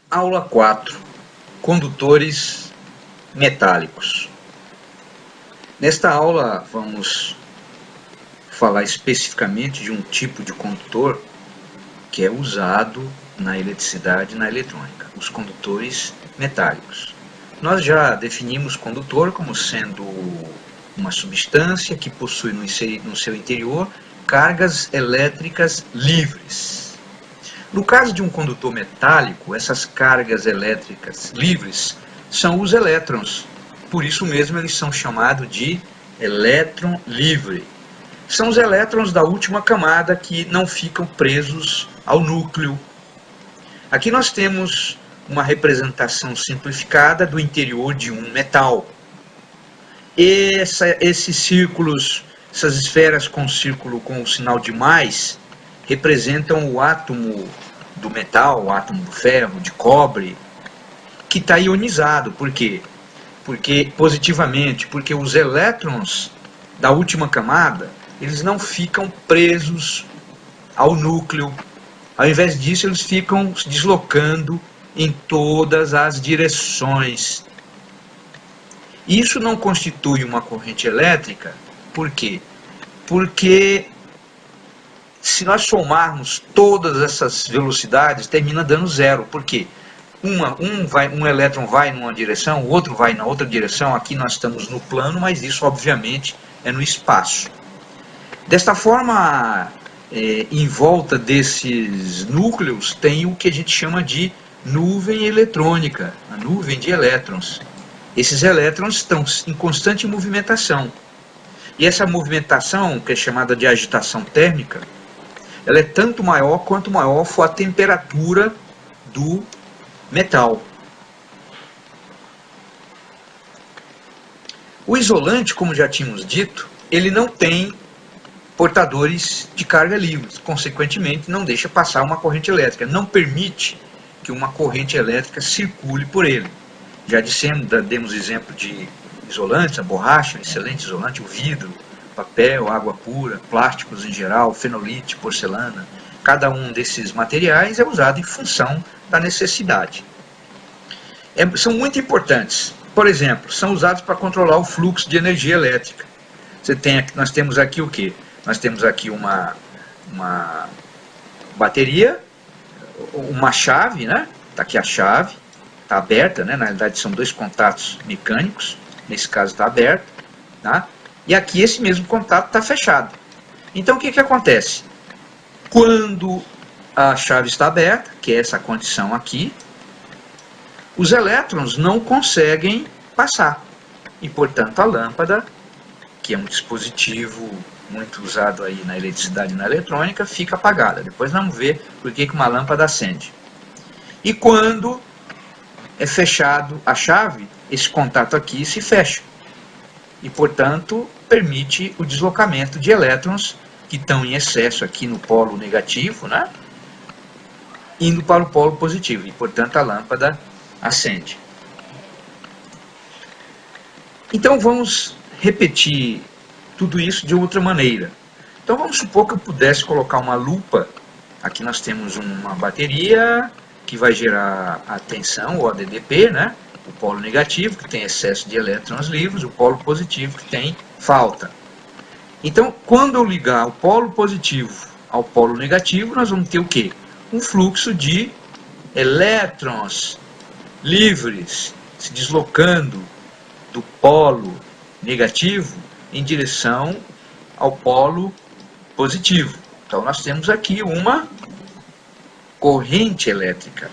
Aula 4. Condutores metálicos. Nesta aula vamos falar especificamente de um tipo de condutor que é usado na eletricidade e na eletrônica, os condutores metálicos. Nós já definimos condutor como sendo uma substância que possui no seu interior cargas elétricas livres. No caso de um condutor metálico, essas cargas elétricas livres são os elétrons. Por isso mesmo eles são chamados de elétron livre. São os elétrons da última camada que não ficam presos ao núcleo. Aqui nós temos uma representação simplificada do interior de um metal. Esses círculos, essas esferas com círculo com o sinal de mais, representam o átomo do metal, o átomo do ferro, de cobre, que está ionizado. Por quê? Porque os elétrons da última camada, eles não ficam presos ao núcleo. Ao invés disso, eles ficam se deslocando em todas as direções. Isso não constitui uma corrente elétrica. Por quê? Porque se nós somarmos todas essas velocidades, termina dando zero. Por quê? Um elétron vai numa direção, o outro vai na outra direção. Aqui nós estamos no plano, mas isso obviamente é no espaço. Desta forma, em volta desses núcleos tem o que a gente chama de nuvem eletrônica, a nuvem de elétrons. Esses elétrons estão em constante movimentação. E essa movimentação, que é chamada de agitação térmica, ela é tanto maior quanto maior for a temperatura do metal. O isolante, como já tínhamos dito, ele não tem portadores de carga livre, consequentemente não deixa passar uma corrente elétrica, não permite que uma corrente elétrica circule por ele. Já demos exemplo de isolantes, a borracha, um excelente isolante, o vidro, papel, água pura, plásticos em geral, fenolite, porcelana. Cada um desses materiais é usado em função da necessidade. São muito importantes. Por exemplo, são usados para controlar o fluxo de energia elétrica. Nós temos aqui o quê? Nós temos aqui uma bateria, uma chave, né? Está aqui a chave, está aberta, né? Na realidade são dois contatos mecânicos, nesse caso está aberto, tá? E aqui esse mesmo contato está fechado. Então o que acontece? Quando a chave está aberta, que é essa condição aqui, os elétrons não conseguem passar. E portanto a lâmpada, que é um dispositivo muito usado aí na eletricidade e na eletrônica, fica apagada. Depois vamos ver por que uma lâmpada acende. E quando é fechado a chave, esse contato aqui se fecha. E, portanto, permite o deslocamento de elétrons que estão em excesso aqui no polo negativo, né? Indo para o polo positivo. E, portanto, a lâmpada acende. Então, vamos repetir tudo isso de outra maneira. Então vamos supor que eu pudesse colocar uma lupa. Aqui nós temos uma bateria que vai gerar a tensão, ou a DDP, né? O polo negativo, que tem excesso de elétrons livres, o polo positivo, que tem falta. Então, quando eu ligar o polo positivo ao polo negativo, nós vamos ter o quê? Um fluxo de elétrons livres se deslocando do polo negativo em direção ao polo positivo. Então nós temos aqui uma corrente elétrica.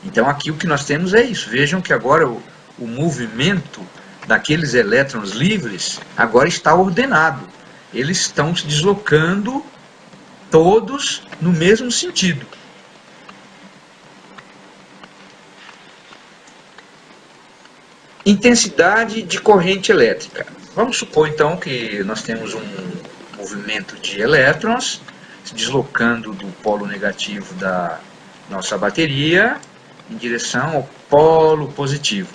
Então aqui o que nós temos é isso. Vejam que agora o movimento daqueles elétrons livres agora está ordenado. Eles estão se deslocando todos no mesmo sentido. Intensidade de corrente elétrica. Vamos supor então que nós temos um movimento de elétrons se deslocando do polo negativo da nossa bateria em direção ao polo positivo.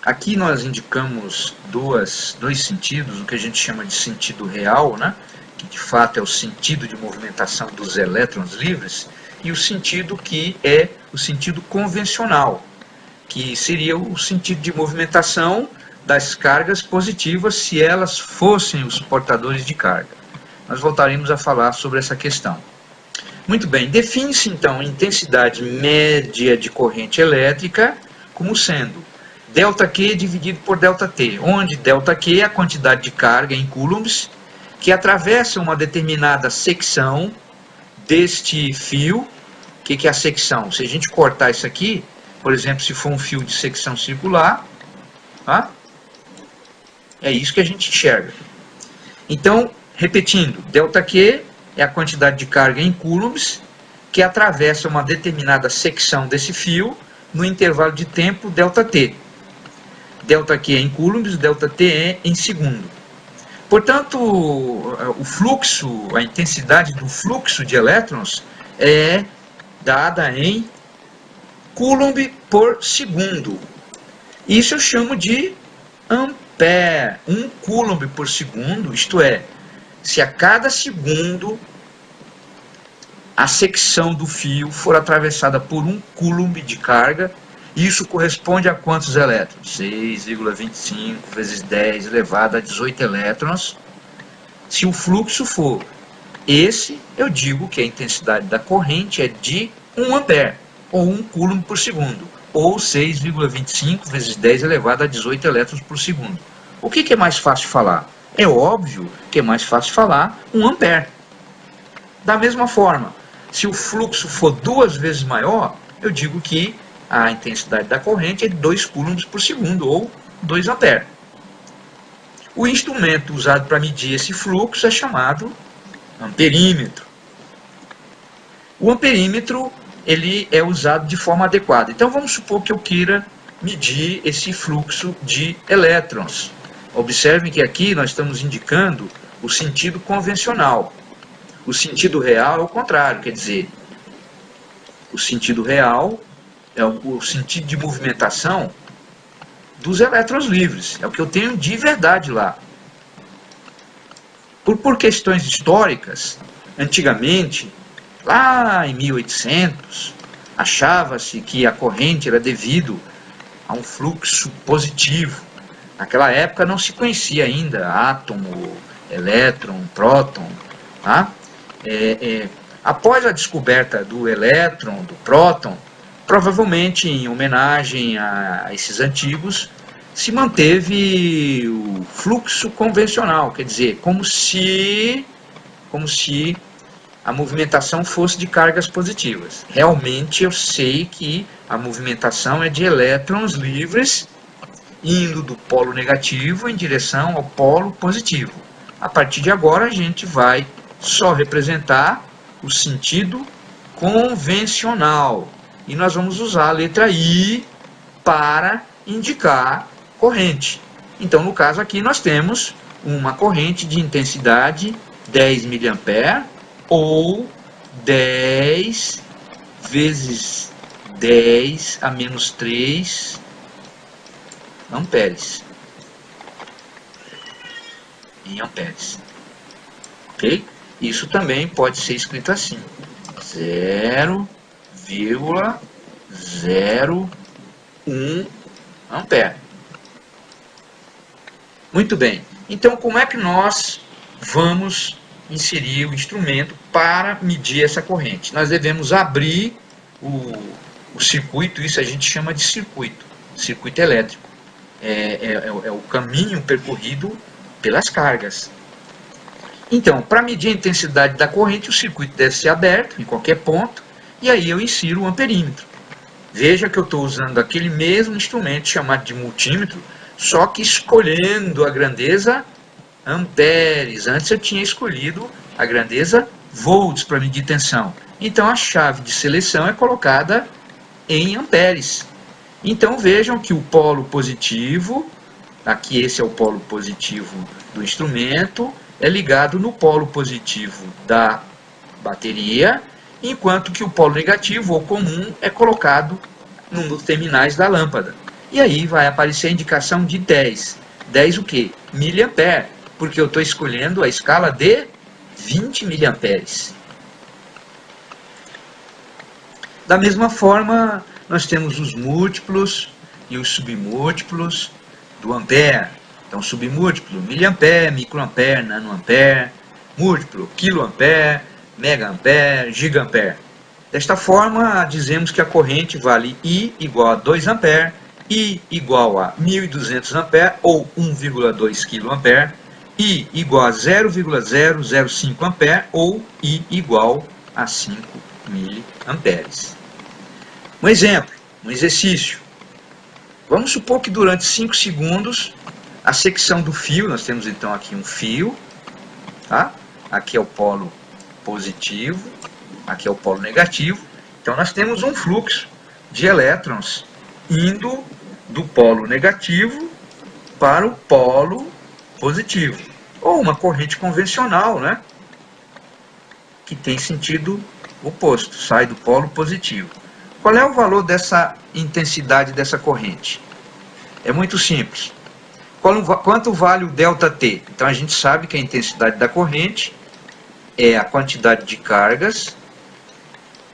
Aqui nós indicamos dois sentidos, o que a gente chama de sentido real, né? Que de fato é o sentido de movimentação dos elétrons livres, e o sentido que é o sentido convencional, que seria o sentido de movimentação das cargas positivas se elas fossem os portadores de carga. Nós voltaremos a falar sobre essa questão. Muito bem, define-se então a intensidade média de corrente elétrica como sendo ΔQ dividido por ΔT, onde ΔQ é a quantidade de carga em coulombs que atravessa uma determinada secção deste fio. O que é a secção? Se a gente cortar isso aqui, por exemplo, se for um fio de secção circular, tá? É isso que a gente enxerga. Então, repetindo, ΔQ é a quantidade de carga em coulombs que atravessa uma determinada secção desse fio no intervalo de tempo ΔT. ΔQ é em coulombs, ΔT é em segundo. Portanto, o fluxo, a intensidade do fluxo de elétrons é dada em coulomb por segundo. Isso eu chamo de ampere. 1 coulomb por segundo, isto é, se a cada segundo a secção do fio for atravessada por 1 coulomb de carga, isso corresponde a quantos elétrons? 6,25 vezes 10 elevado a 18 elétrons. Se o fluxo for esse, eu digo que a intensidade da corrente é de 1 ampere, ou 1 coulomb por segundo, ou 6,25 vezes 10 elevado a 18 elétrons por segundo. O que é mais fácil de falar? É óbvio que é mais fácil falar 1 ampere. Da mesma forma, se o fluxo for 2 vezes maior, eu digo que a intensidade da corrente é de 2 coulombs por segundo, ou 2 ampere. O instrumento usado para medir esse fluxo é chamado amperímetro. O amperímetro ele é usado de forma adequada. Então vamos supor que eu queira medir esse fluxo de elétrons. Observem que aqui nós estamos indicando o sentido convencional. O sentido real é o contrário, quer dizer, o sentido real é o sentido de movimentação dos elétrons livres. É o que eu tenho de verdade lá. Por questões históricas, antigamente, lá em 1800, achava-se que a corrente era devido a um fluxo positivo. Naquela época não se conhecia ainda átomo, elétron, próton. Tá? Após a descoberta do elétron, do próton, provavelmente em homenagem a esses antigos, se manteve o fluxo convencional, quer dizer, como se a movimentação fosse de cargas positivas. Realmente eu sei que a movimentação é de elétrons livres indo do polo negativo em direção ao polo positivo. A partir de agora a gente vai só representar o sentido convencional. E nós vamos usar a letra I para indicar corrente. Então, no caso aqui, nós temos uma corrente de intensidade 10 mA ou 10 vezes 10 a menos 3 amperes. Em amperes. Ok? Isso também pode ser escrito assim. 0,01 ampere. Muito bem. Então, como é que nós vamos inserir o instrumento para medir essa corrente? Nós devemos abrir o circuito, isso a gente chama de circuito elétrico. É o caminho percorrido pelas cargas. Então, para medir a intensidade da corrente, o circuito deve ser aberto em qualquer ponto, e aí eu insiro o amperímetro. Veja que eu estou usando aquele mesmo instrumento chamado de multímetro, só que escolhendo a grandeza amperes. Antes eu tinha escolhido a grandeza volts para medir tensão. Então a chave de seleção é colocada em amperes. Então vejam que o polo positivo, aqui esse é o polo positivo do instrumento, é ligado no polo positivo da bateria, enquanto que o polo negativo ou comum é colocado nos terminais da lâmpada. E aí vai aparecer a indicação de 10. 10 o quê? Miliampere, porque eu estou escolhendo a escala de 20 miliamperes. Da mesma forma, nós temos os múltiplos e os submúltiplos do ampere. Então, submúltiplo, miliampere, microampere, nanoampere, múltiplo, quiloampere, megaampere, gigaampere. Desta forma, dizemos que a corrente vale I igual a 2 ampere, I igual a 1.200 ampere ou 1,2 kA, I igual a 0,005 ampere ou I igual a 5 miliamperes. Um exemplo, um exercício. Vamos supor que durante 5 segundos a secção do fio, nós temos então aqui um fio, tá? Aqui é o polo positivo, aqui é o polo negativo. Então nós temos um fluxo de elétrons indo do polo negativo para o polo positivo. Ou uma corrente convencional, né? Que tem sentido oposto, sai do polo positivo. Qual é o valor dessa intensidade dessa corrente? É muito simples. Quanto vale o ΔT? Então a gente sabe que a intensidade da corrente é a quantidade de cargas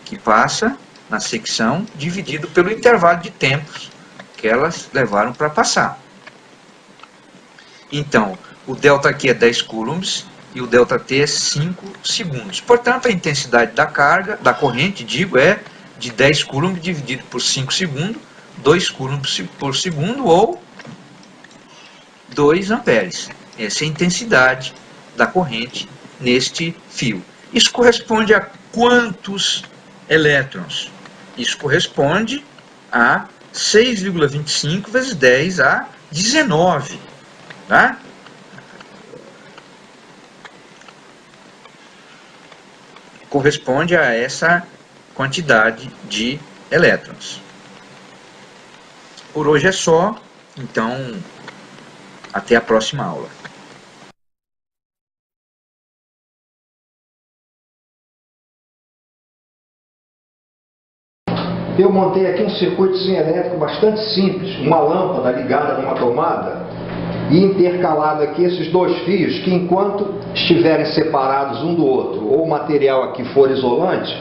que passa na secção dividido pelo intervalo de tempos que elas levaram para passar. Então, o ΔQ é 10 coulombs e o ΔT é 5 segundos. Portanto, a intensidade da carga, da corrente, digo, é de 10 coulombs dividido por 5 segundos, 2 coulombs por segundo ou 2 amperes. Essa é a intensidade da corrente neste fio. Isso corresponde a quantos elétrons? Isso corresponde a 6,25 vezes 10 a 19. Tá? Corresponde a essa quantidade de elétrons. Por hoje é só, então até a próxima aula. Eu montei aqui um circuitozinho elétrico bastante simples, uma lâmpada ligada numa tomada e intercalado aqui esses dois fios que, enquanto estiverem separados um do outro ou o material aqui for isolante,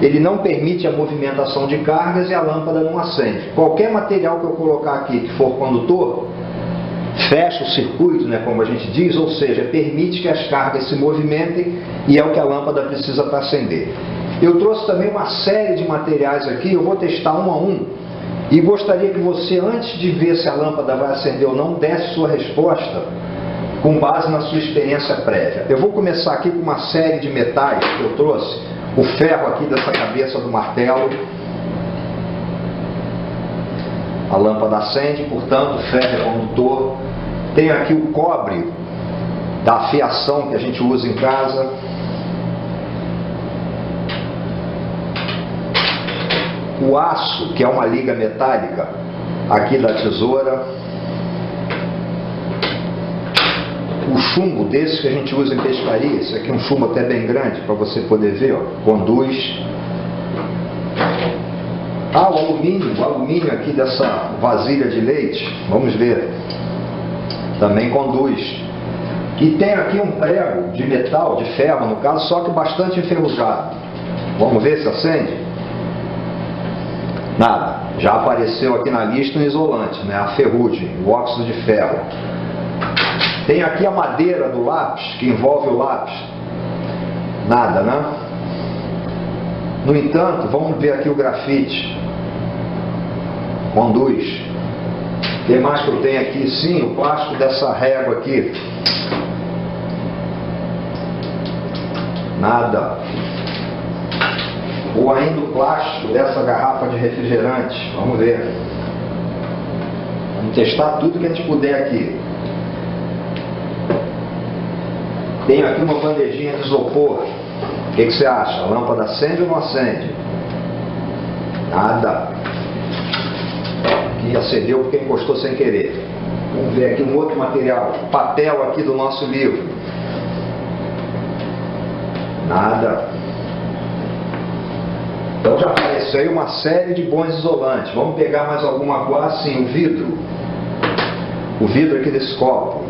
ele não permite a movimentação de cargas e a lâmpada não acende. Qualquer material que eu colocar aqui que for condutor, fecha o circuito, né, como a gente diz, ou seja, permite que as cargas se movimentem e é o que a lâmpada precisa para acender. Eu trouxe também uma série de materiais aqui, eu vou testar um a um e gostaria que você, antes de ver se a lâmpada vai acender ou não, desse sua resposta com base na sua experiência prévia. Eu vou começar aqui com uma série de metais que eu trouxe, o ferro aqui dessa cabeça do martelo. A lâmpada acende, portanto, o ferro é condutor. Tem aqui o cobre da afiação que a gente usa em casa. O aço, que é uma liga metálica, aqui da tesoura. O chumbo desse que a gente usa em pescaria, esse aqui é um chumbo até bem grande, para você poder ver, ó, conduz. Ah, o alumínio aqui dessa vasilha de leite, vamos ver, também conduz. E tem aqui um prego de metal, de ferro no caso, só que bastante enferrujado. Vamos ver se acende? Nada. Já apareceu aqui na lista um isolante, né? A ferrugem, o óxido de ferro. Tem aqui a madeira do lápis, que envolve o lápis. Nada, né? No entanto, vamos ver aqui o grafite. Conduz. O que mais que eu tenho aqui? Sim, o plástico dessa régua aqui. Nada. Ou ainda o plástico dessa garrafa de refrigerante. Vamos ver. Vamos testar tudo que a gente puder aqui. Tenho aqui uma bandejinha de isopor. O que você acha? A lâmpada acende ou não acende? Nada. Aqui acendeu porque encostou sem querer. Vamos ver aqui um outro material. Papel aqui do nosso livro. Nada. Então já apareceu aí uma série de bons isolantes. Vamos pegar mais alguma coisa. Assim, o vidro. O vidro aqui desse copo.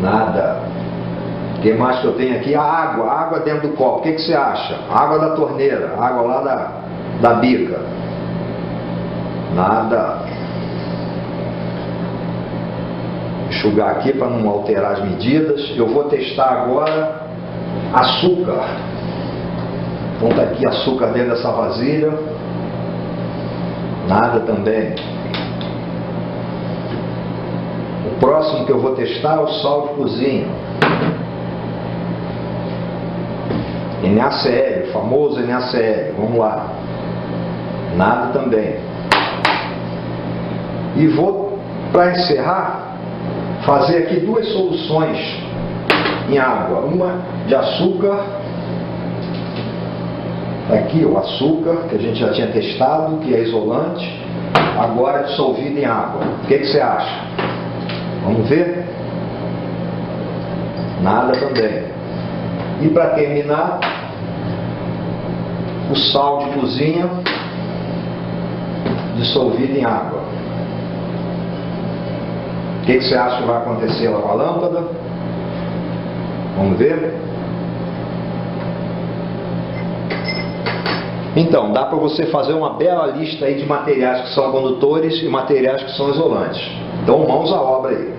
Nada. O que mais que eu tenho aqui? A água dentro do copo. O que você acha? Água da torneira, água lá da bica. Nada. Enxugar aqui para não alterar as medidas. Eu vou testar agora açúcar. Então tá aqui açúcar dentro dessa vasilha. Nada também. O próximo que eu vou testar é o sal de cozinha. NaCl, o famoso NaCl. Vamos lá. Nada também. E vou, para encerrar, fazer aqui duas soluções em água. Uma de açúcar. Aqui o açúcar, que a gente já tinha testado, que é isolante. Agora dissolvido em água. O que você acha? Vamos ver? Nada também. E para terminar, o sal de cozinha dissolvido em água. O que você acha que vai acontecer lá com a lâmpada? Vamos ver? Então, dá para você fazer uma bela lista aí de materiais que são condutores e materiais que são isolantes. Então, mãos à obra aí.